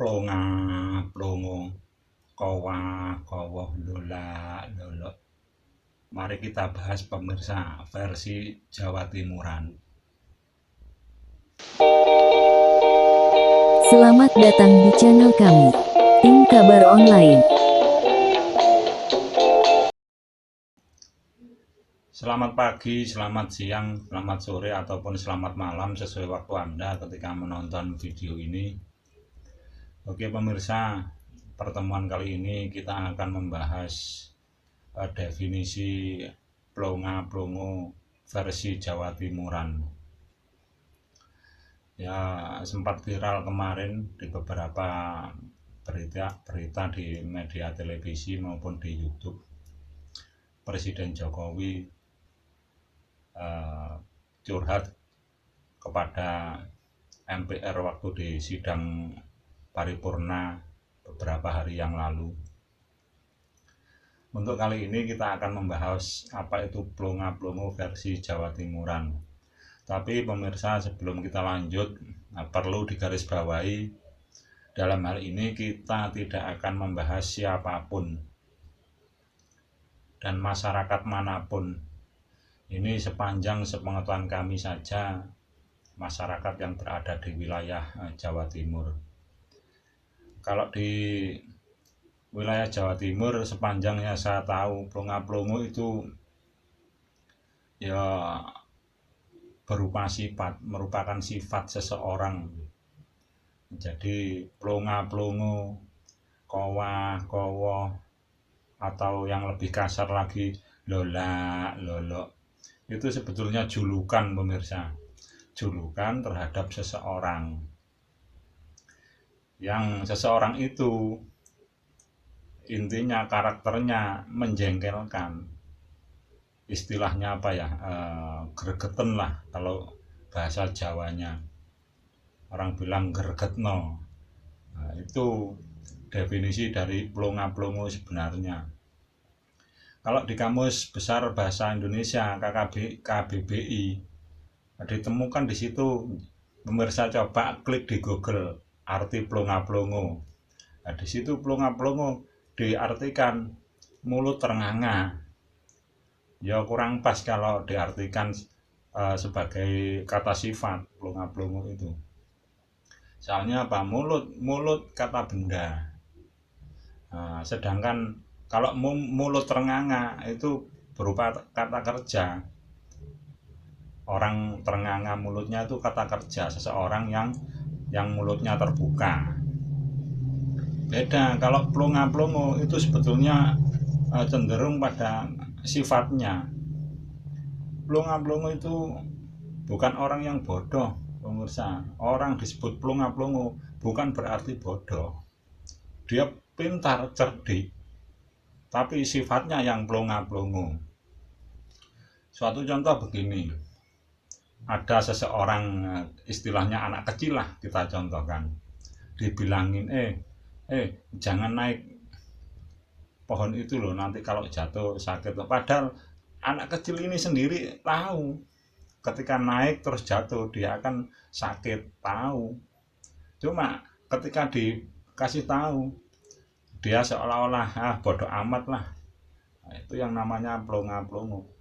Plonga, plongo, kowa, kowoh, lola, lolo. Mari kita bahas pemirsa versi Jawa Timuran. Selamat datang di channel kami, Tim Kabar Online. Selamat pagi, selamat siang, selamat sore, ataupun selamat malam sesuai waktu Anda ketika menonton video ini. Oke pemirsa, pertemuan kali ini kita akan membahas definisi plonga plongo versi Jawa Timuran. Ya, sempat viral kemarin di beberapa berita di media televisi maupun di YouTube. Presiden Jokowi curhat kepada MPR waktu di sidang paripurna beberapa hari yang lalu. Untuk kali ini kita akan membahas apa itu plonga plongo versi Jawa Timuran. Tapi pemirsa, sebelum kita lanjut, perlu digarisbawahi, dalam hal ini kita tidak akan membahas siapapun dan masyarakat manapun. Ini sepanjang sepengetahuan kami saja, masyarakat yang berada di wilayah Jawa Timur. Kalau di wilayah Jawa Timur, sepanjangnya saya tahu, plonga plongo itu ya berupa sifat, merupakan sifat seseorang. Jadi plonga plongo, kowa kowo, atau yang lebih kasar lagi lola lolo, itu sebetulnya julukan pemirsa, julukan terhadap seseorang, yang seseorang itu intinya karakternya menjengkelkan, istilahnya apa ya, gregeten lah kalau bahasa Jawanya, orang bilang gregetno. Nah, itu definisi dari plonga plongo sebenarnya. Kalau di Kamus Besar Bahasa Indonesia KBBI ditemukan di situ, pemirsa coba klik di Google arti plonga plongo. Nah, di situ plonga plongo diartikan mulut ternganga. Ya kurang pas kalau diartikan sebagai kata sifat plonga plongo itu. Soalnya apa? Mulut kata benda. Nah, sedangkan kalau mulut ternganga itu berupa kata kerja. Orang ternganga mulutnya itu kata kerja, seseorang yang mulutnya terbuka. Beda kalau plonga plongo itu sebetulnya cenderung pada sifatnya. Plonga plongo itu bukan orang yang bodoh pemirsa. Orang disebut plonga plongo bukan berarti bodoh, dia pintar, cerdik, tapi sifatnya yang plonga plongo. Suatu contoh begini, ada seseorang, istilahnya anak kecil lah kita contohkan, dibilangin jangan naik pohon itu loh, nanti kalau jatuh sakit. Padahal anak kecil ini sendiri tahu ketika naik terus jatuh dia akan sakit, tahu. Cuma ketika dikasih tahu, dia seolah-olah bodoh amat lah. Nah, itu yang namanya plonga plongo.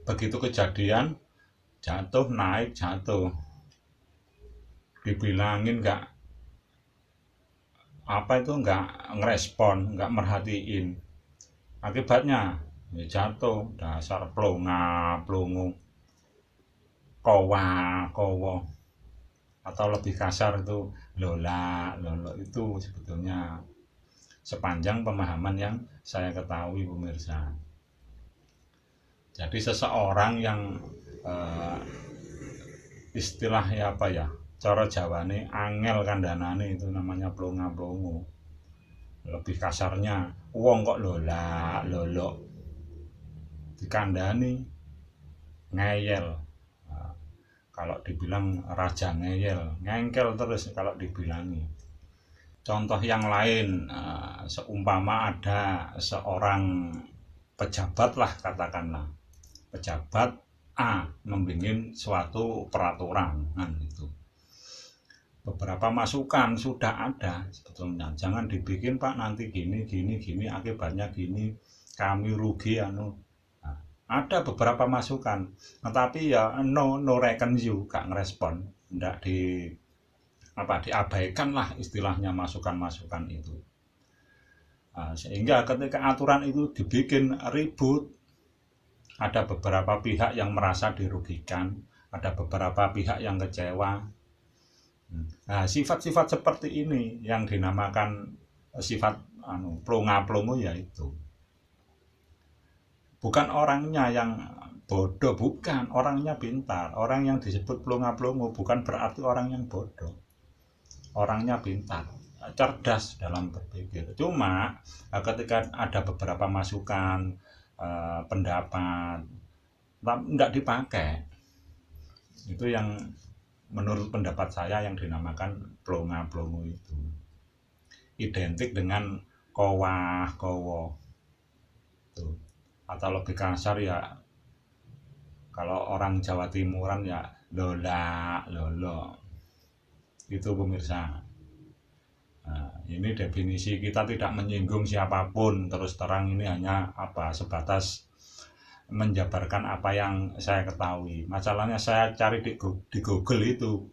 Begitu kejadian jatuh, naik, jatuh, dibilangin nggak ngerespon, nggak merhatiin. Akibatnya ya jatuh, dasar plonga plongo, kowa kowo, atau lebih kasar itu lola lolo. Itu sebetulnya sepanjang pemahaman yang saya ketahui pemirsa. Jadi seseorang yang istilahnya apa ya, cara Jawane angel kandhanane, itu namanya plonga plongo. Lebih kasarnya, wong kok lola lolo dikandani, ngeyel. Nah, kalau dibilang raja ngeyel, ngengkel terus kalau dibilangi. Contoh yang lain, seumpama ada seorang pejabat lah, katakanlah pejabat A membikin suatu peraturan kan itu. beberapa masukan sudah ada sebetulnya. Jangan dibikin Pak nanti gini akibatnya gini, kami rugi anu. Nah, ada beberapa masukan, tetapi ya no reckon you, gak ngerespon, ndak diabaikan lah istilahnya masukan-masukan itu. Nah, sehingga ketika aturan itu dibikin ribut, ada beberapa pihak yang merasa dirugikan, ada beberapa pihak yang kecewa. Nah, sifat-sifat seperti ini yang dinamakan sifat plonga-plongo, yaitu bukan orangnya yang bodoh, bukan, orangnya pintar. Orang yang disebut plonga-plongo bukan berarti orang yang bodoh, orangnya pintar, cerdas dalam berpikir. Cuma ketika ada beberapa masukan, pendapat, tidak dipakai, itu yang menurut pendapat saya yang dinamakan plonga-plongo itu identik dengan kowah kowo tuh. Atau lebih kasar ya, kalau orang Jawa Timuran ya lola lolo itu pemirsa. Nah, ini definisi kita tidak menyinggung siapapun, terus terang ini hanya sebatas menjabarkan apa yang saya ketahui. Masalahnya saya cari di Google itu,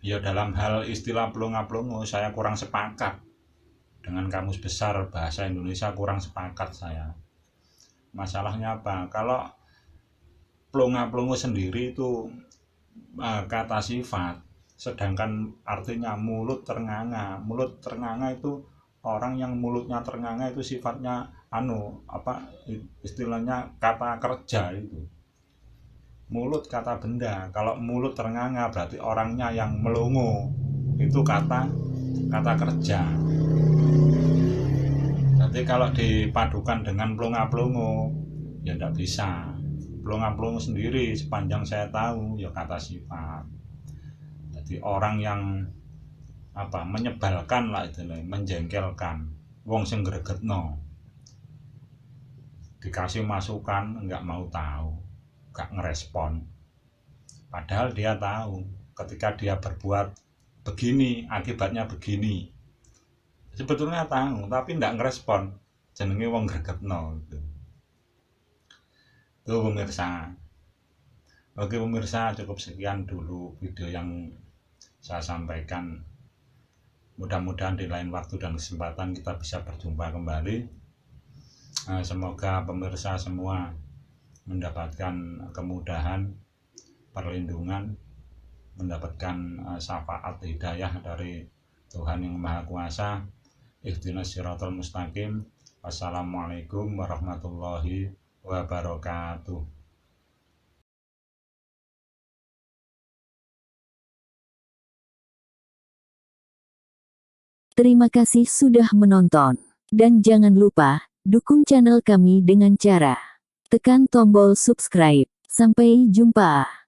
ya dalam hal istilah plonga-plongo saya kurang sepakat dengan Kamus Besar Bahasa Indonesia, kurang sepakat saya. Masalahnya apa? Kalau plonga-plongo sendiri itu kata sifat, sedangkan artinya mulut ternganga. Mulut ternganga itu orang yang mulutnya ternganga itu sifatnya istilahnya kata kerja itu. Mulut kata benda, kalau mulut ternganga berarti orangnya yang melongo, itu kata kerja. Jadi kalau dipadukan dengan plonga-plongo ya tidak bisa. Plonga-plongo sendiri sepanjang saya tahu ya kata sifat. Jadi orang yang menyebalkan lah, itu menjengkelkan, wong sing gregetno, dikasih masukan nggak mau tahu, nggak ngerespon, padahal dia tahu ketika dia berbuat begini akibatnya begini, sebetulnya tahu tapi nggak ngerespon, jenenge wong gregetno gitu. Tuh pemirsa. Oke pemirsa, cukup sekian dulu video yang saya sampaikan. Mudah-mudahan di lain waktu dan kesempatan kita bisa berjumpa kembali. Semoga pemirsa semua mendapatkan kemudahan, perlindungan, mendapatkan syafaat hidayah dari Tuhan Yang Maha Kuasa. Ihdinas siratal mustaqim. Wassalamualaikum warahmatullahi wabarakatuh. Terima kasih sudah menonton. Dan jangan lupa, dukung channel kami dengan cara tekan tombol subscribe. Sampai jumpa.